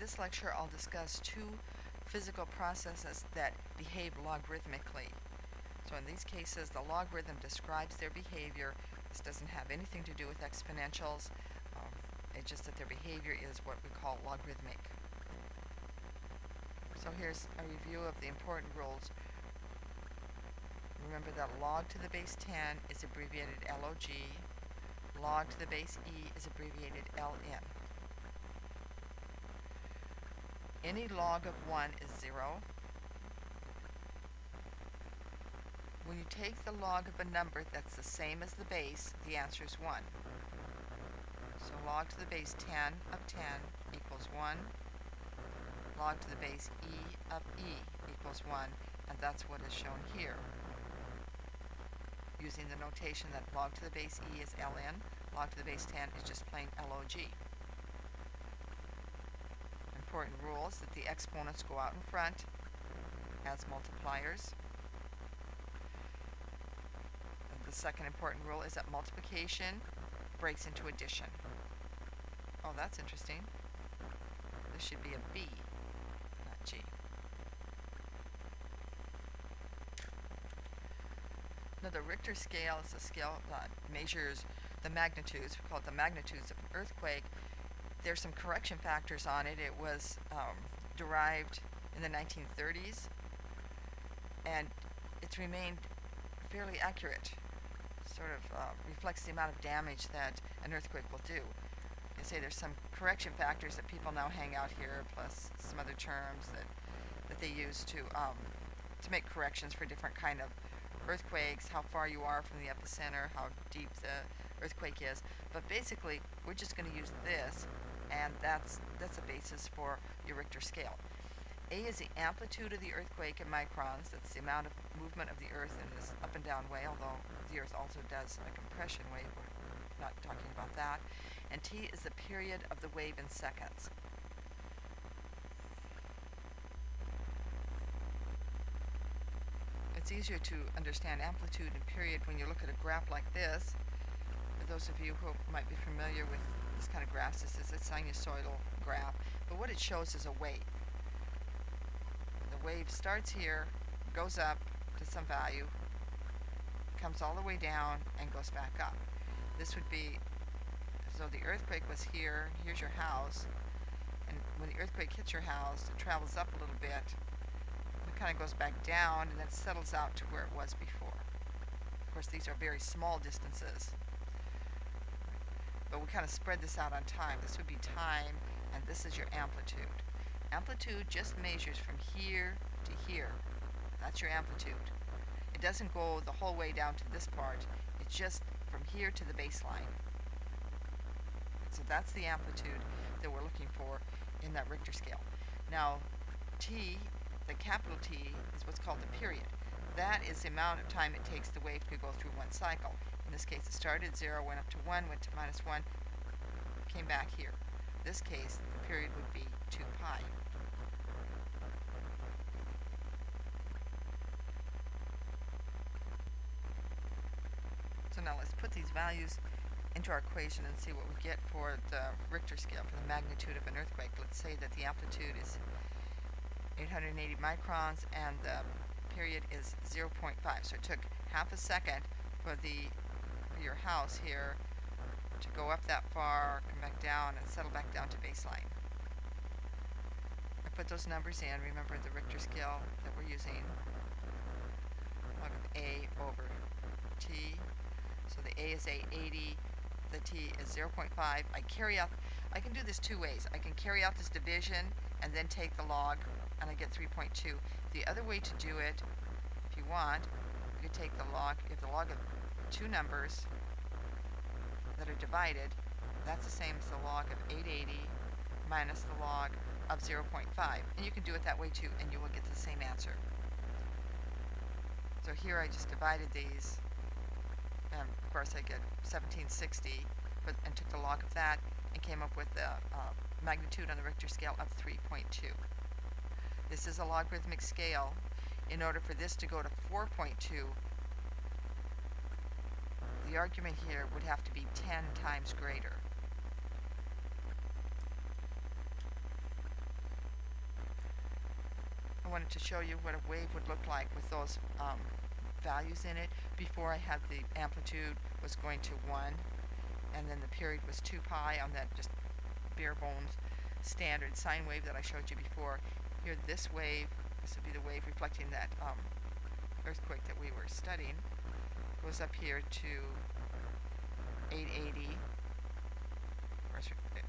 this lecture, I'll discuss two physical processes that behave logarithmically. So in these cases, the logarithm describes their behavior. This doesn't have anything to do with exponentials. It's just that their behavior is what we call logarithmic. So here's a review of the important rules. Remember that log to the base 10 is abbreviated log. Log to the base e is abbreviated ln. Any log of 1 is 0. When you take the log of a number that's the same as the base, the answer is 1. So log to the base 10 of 10 equals 1. Log to the base e of e equals 1, and that's what is shown here. Using the notation that log to the base e is ln, log to the base 10 is just plain log. Important rules that the exponents go out in front as multipliers. The second important rule is that multiplication breaks into addition. Oh, that's interesting. This should be a B, not G. Now, the Richter scale is a scale that measures the magnitudes. We call it the magnitudes of an earthquake. There's some correction factors on it. It was derived in the 1930s, and it's remained fairly accurate. Sort of reflects the amount of damage that an earthquake will do. You say there's some correction factors that people now hang out here, plus some other terms that they use to make corrections for different kind of earthquakes, how far you are from the epicenter, how deep the earthquake is. But basically, we're just going to use this, and that's a basis for your Richter scale. A is the amplitude of the earthquake in microns. That's the amount of movement of the earth in this up and down way, although the earth also does a compression wave. We're not talking about that. And T is the period of the wave in seconds. It's easier to understand amplitude and period when you look at a graph like this. For those of you who might be familiar with this kind of graphs, this is a sinusoidal graph. But what it shows is a wave. The wave starts here, goes up to some value, comes all the way down, and goes back up. This would be, so the earthquake was here, here's your house, and when the earthquake hits your house, it travels up a little bit, it kind of goes back down, and then settles out to where it was before. Of course, these are very small distances, but we kind of spread this out on time. This would be time, and this is your amplitude. Amplitude just measures from here to here. That's your amplitude. It doesn't go the whole way down to this part. It's just from here to the baseline. So that's the amplitude that we're looking for in that Richter scale. Now, T, the capital T, is what's called the period. That is the amount of time it takes the wave to go through one cycle. In this case, it started at 0, went up to 1, went to -1, came back here. In this case, the period would be 2 pi. So now let's put these values into our equation and see what we get for the Richter scale, for the magnitude of an earthquake. Let's say that the amplitude is 880 microns and the period is 0.5. So it took half a second for your house here to go up that far, come back down, and settle back down to baseline. I put those numbers in. Remember the Richter scale that we're using. Log of A over T. So the A is 880, the T is 0.5. I can do this two ways. I can carry out this division and then take the log, and I get 3.2. The other way to do it, if you want, you could take the log, you have the log of two numbers that are divided. That's the same as the log of 880 minus the log of 0.5. And you can do it that way too, and you will get the same answer. So here I just divided these. And of course I get 1760, and took the log of that and came up with the magnitude on the Richter scale of 3.2. This is a logarithmic scale. In order for this to go to 4.2, the argument here would have to be 10 times greater. wanted to show you what a wave would look like with those values in it. Before I had the amplitude was going to 1, and then the period was 2 pi on that just bare bones standard sine wave that I showed you before. Here, this wave, this would be the wave reflecting that earthquake that we were studying, goes up here to 880.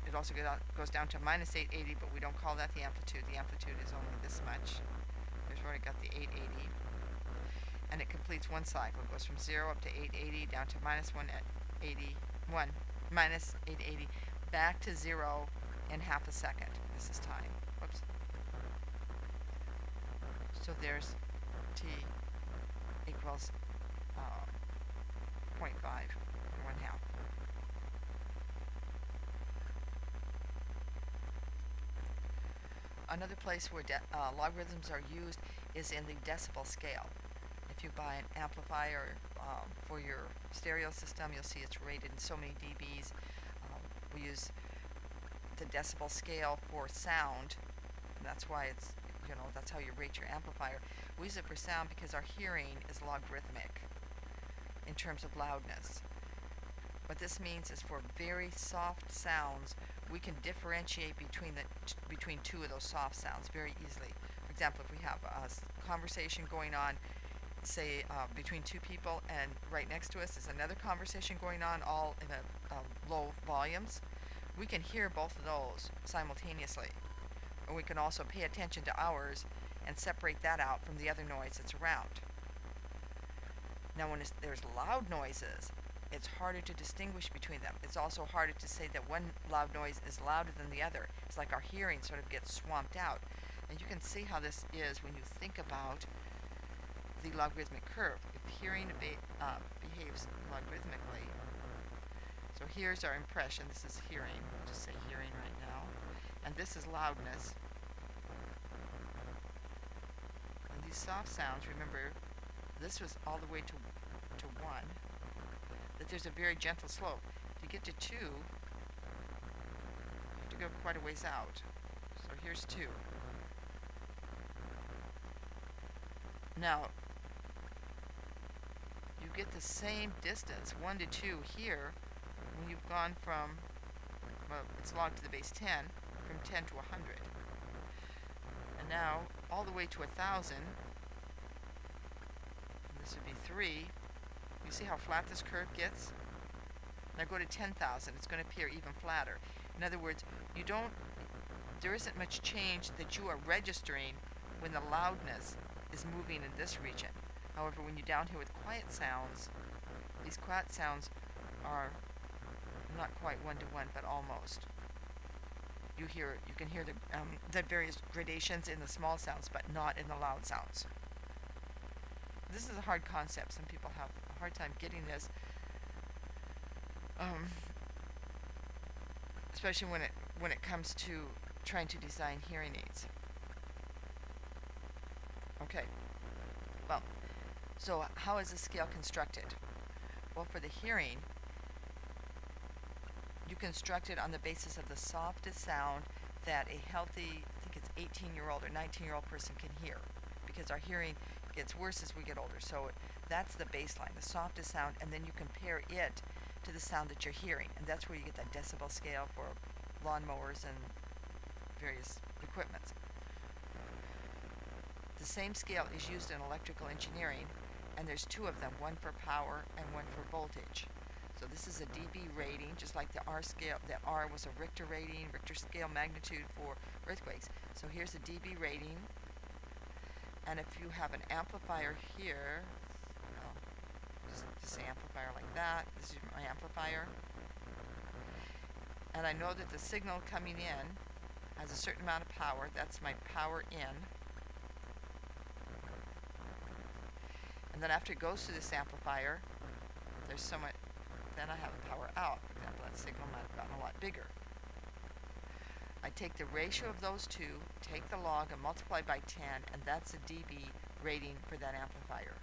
It also goes down to minus 880, but we don't call that the amplitude. The amplitude is only this much. There's already got the 880. And it completes one cycle. It goes from 0 up to 880, down to minus 181, minus 880, back to 0 in half a second. This is time. Whoops. So there's t equals 0.5, or 1/2. Another place where logarithms are used is in the decibel scale. If you buy an amplifier for your stereo system, you'll see it's rated in so many dBs. We use the decibel scale for sound, and that's why it's, that's how you rate your amplifier. We use it for sound because our hearing is logarithmic in terms of loudness. What this means is for very soft sounds, we can differentiate between two of those soft sounds very easily. For example, if we have a conversation going on, say between two people, and right next to us is another conversation going on, all in low volumes, we can hear both of those simultaneously. And we can also pay attention to ours and separate that out from the other noise that's around. Now when there's loud noises, it's harder to distinguish between them. It's also harder to say that one loud noise is louder than the other. It's like our hearing sort of gets swamped out. And you can see how this is when you think about the logarithmic curve. If hearing behaves logarithmically. So here's our impression. This is hearing. We'll just say hearing right now. And this is loudness. And these soft sounds, remember, this was all the way to 1. That there's a very gentle slope. To get to 2, you have to go quite a ways out. So here's 2. Now, you get the same distance, 1 to 2 here, when you've gone from, well, it's log to the base 10, from 10 to 100. And now, all the way to 1,000, this would be 3. You see how flat this curve gets? Now go to 10,000, it's going to appear even flatter. In other words, there isn't much change that you are registering when the loudness is moving in this region. However, when you're down here with quiet sounds, these quiet sounds are not quite 1 to 1, but almost. You can hear the various gradations in the small sounds, but not in the loud sounds. This is a hard concept. Some people have a hard time getting this, especially when it comes to trying to design hearing aids. Okay. Well, so how is this scale constructed? Well, for the hearing, you construct it on the basis of the softest sound that a healthy, I think it's 18-year-old or 19-year-old person can hear, because our hearing gets worse as we get older. So that's the baseline, the softest sound, and then you compare it to the sound that you're hearing, and that's where you get that decibel scale for lawnmowers and various equipments. The same scale is used in electrical engineering, and there's 2 of them, one for power and one for voltage. So this is a dB rating, just like the R scale. The R was a Richter rating, Richter scale magnitude for earthquakes. So here's a dB rating. And if you have an amplifier here, just say amplifier like that. This is my amplifier. And I know that the signal coming in has a certain amount of power. That's my power in. And then after it goes to this amplifier, there's so much, then I have a power out. For example, that signal might have gotten a lot bigger. I take the ratio of those two, take the log and multiply by 10, and that's a dB rating for that amplifier.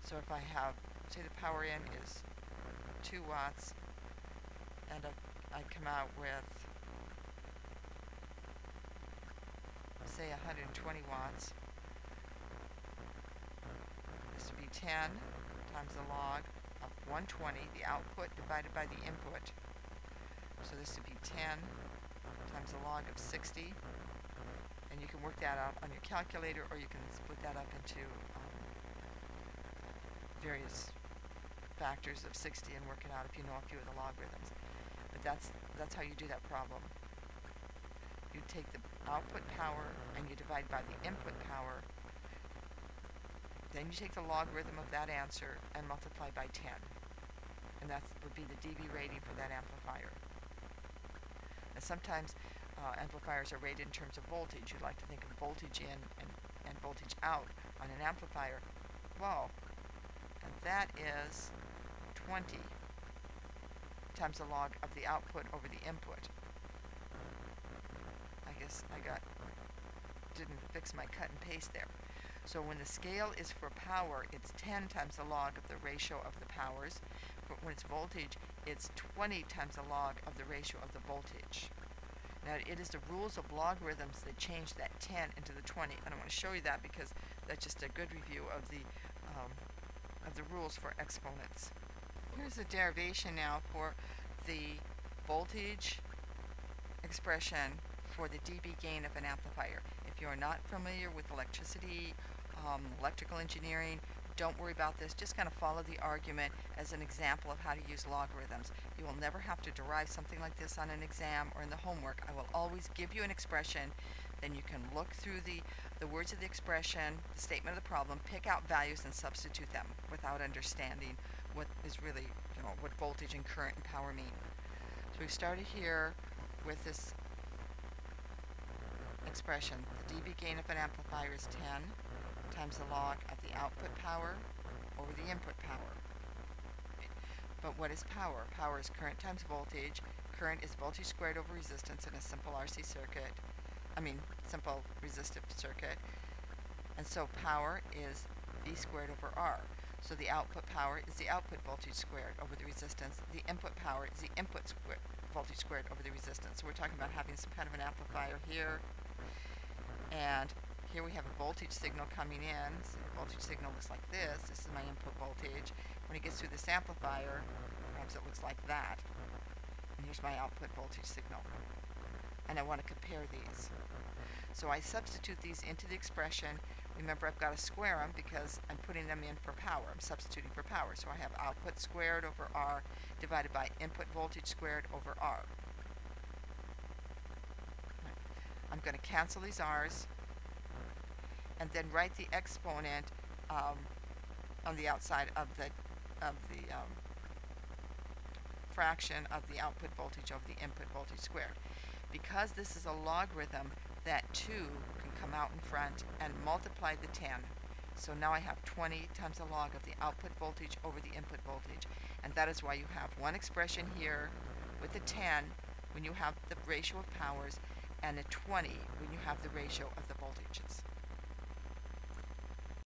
So if I have, say the power in is 2 watts, and I come out with say 120 watts. This would be 10 times the log of 120, the output divided by the input. So this would be 10 times the log of 60. And you can work that out on your calculator, or you can split that up into various factors of 60 and work it out if you know a few of the logarithms. But that's how you do that problem. You take the output power and you divide by the input power. Then you take the logarithm of that answer and multiply by 10. And that would be the dB rating for that amplifier. Now sometimes amplifiers are rated in terms of voltage. You'd like to think of voltage in and voltage out on an amplifier. Well, and that is 20 times the log of the output over the input. I guess I didn't fix my cut and paste there. So when the scale is for power, it's 10 times the log of the ratio of the powers. But when it's voltage, it's 20 times the log of the ratio of the voltage. Now it is the rules of logarithms that change that 10 into the 20, and I want to show you that because that's just a good review of the rules for exponents. Here's the derivation now for the voltage expression for the dB gain of an amplifier. If you are not familiar with electricity, electrical engineering, don't worry about this. Just kind of follow the argument as an example of how to use logarithms. You will never have to derive something like this on an exam or in the homework. I will always give you an expression. Then you can look through the words of the expression, the statement of the problem, pick out values and substitute them without understanding what is really, what voltage and current and power mean. So we started here with this expression. The dB gain of an amplifier is 10 times the log of the output power over the input power. But what is power? Power is current times voltage. Current is voltage squared over resistance in a simple RC circuit. Simple resistive circuit. And so power is V squared over R. So the output power is the output voltage squared over the resistance. The input power is the input voltage squared over the resistance. So we're talking about having some kind of an amplifier here. And here we have a voltage signal coming in. So the voltage signal looks like this. This is my input voltage. When it gets through this amplifier, perhaps it looks like that. And here's my output voltage signal. And I want to compare these. So I substitute these into the expression. Remember, I've got to square them because I'm putting them in for power. I'm substituting for power. So I have output squared over R divided by input voltage squared over R. I'm going to cancel these R's and then write the exponent on the outside of the fraction of the output voltage over the input voltage squared. Because this is a logarithm, that 2 can come out in front and multiply the 10. So now I have 20 times the log of the output voltage over the input voltage. And that is why you have one expression here with a 10 when you have the ratio of powers and a 20 when you have the ratio of the voltages.